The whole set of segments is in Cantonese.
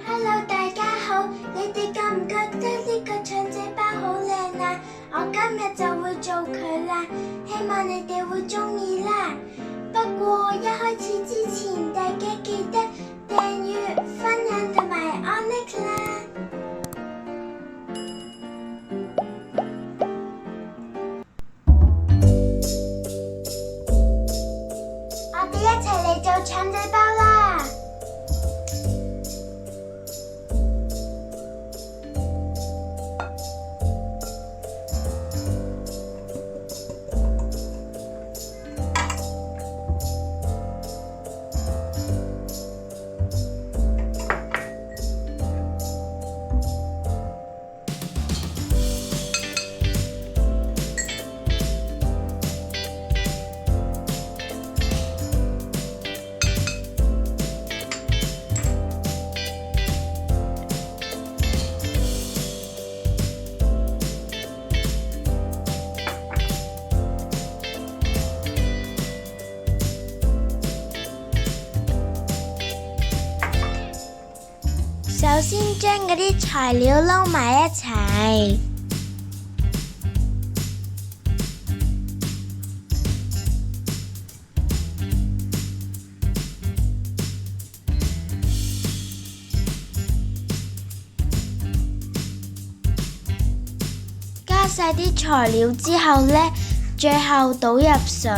Hello， 大家好，你哋覺唔覺得呢個腸仔包好靚啊？我今日就會做佢啦，希望你哋會鍾意啦。不過一開始之前，大家記得訂閱、分享同埋按 like 啦。我哋一齊嚟做腸仔包啦！首先將嗰啲材料撈埋一齊，加晒啲材料之後呢，最後倒入水。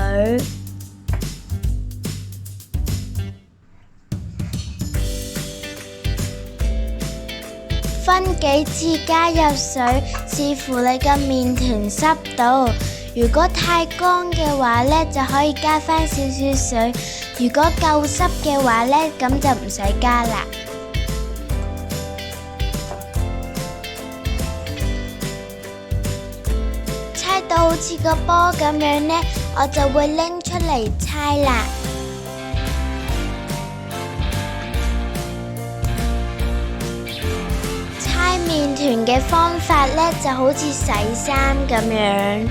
分幾次加入水，視乎你嘅麵團濕度。如果太乾嘅話呢，就可以加返少少水；如果夠濕嘅話呢，咁就唔使加啦。猜到好似個波咁樣呢，我就會拎出嚟猜啦。麵團嘅方法呢，就好似洗衫咁樣，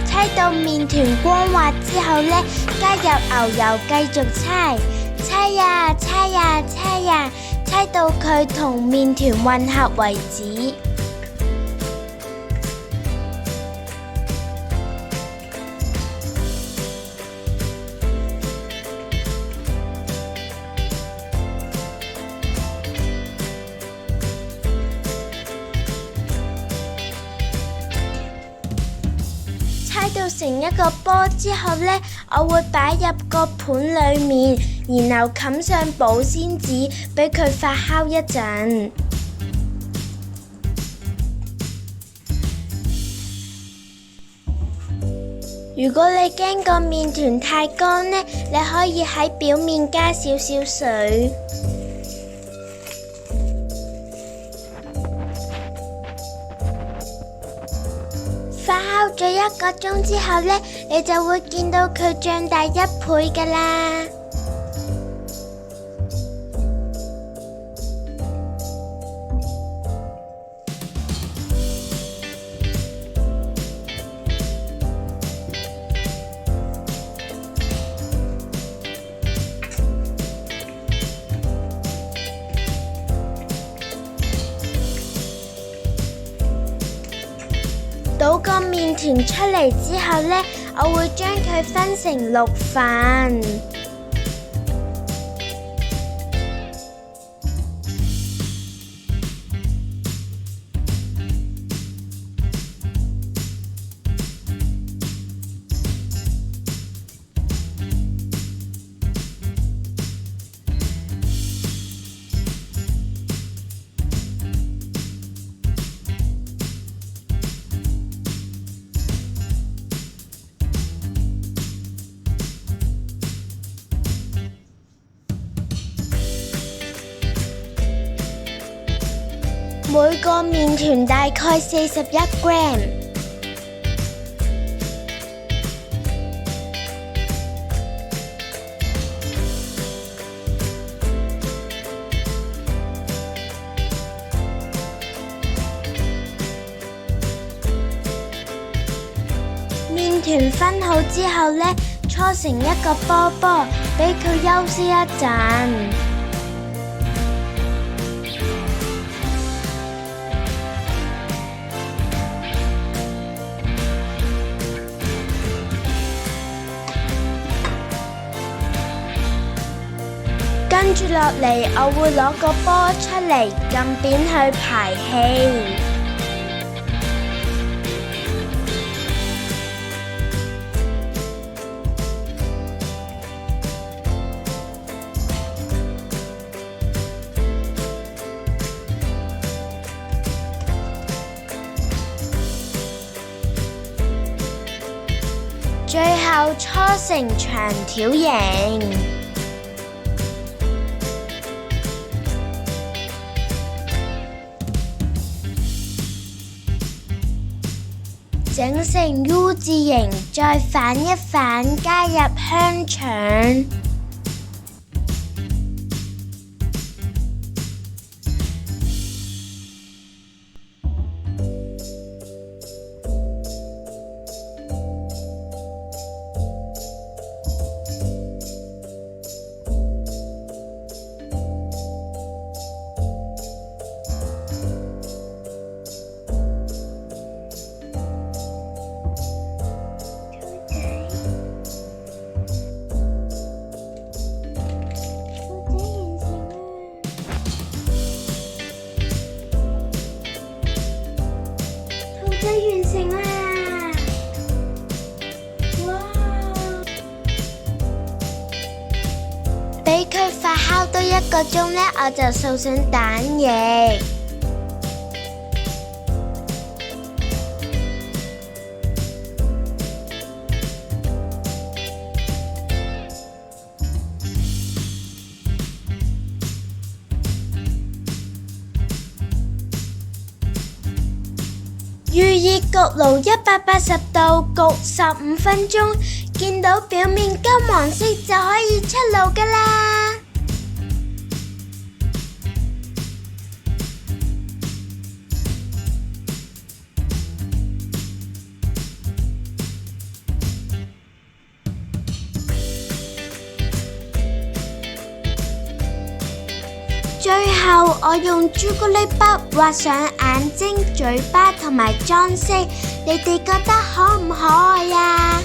猜到麵團光滑之後呢，加入牛油繼續猜，猜呀猜呀猜呀，猜到佢同麵團混合為止。猜到成一個波之後呢，我會擺入個盤裡面，然後冚上保鮮紙，俾佢發酵一陣。如果你驚個麵團太乾呢，你可以喺表面加少少水。發酵咗1個鐘之後呢，你就會見到佢脹大1倍㗎啦。倒個麵團出嚟之後呢，我會將佢分成6份。每個麵團大概41 gram。麵團分好之後呢，搓成一個波波，俾佢休息一陣。跟住落嚟，我會攞個波出嚟，撳扁去排氣。最後搓成長條形，整成 U 字形，再反一反，加入香腸。完成啦！哇！俾佢發酵多1個鐘呢，我就掃上蛋液。預熱焗爐180度焗15分鐘，見到表面金黃色就可以出爐㗎啦。最後，我用朱古力筆畫上眼睛、嘴巴同埋裝飾，你哋覺得可唔可愛呀？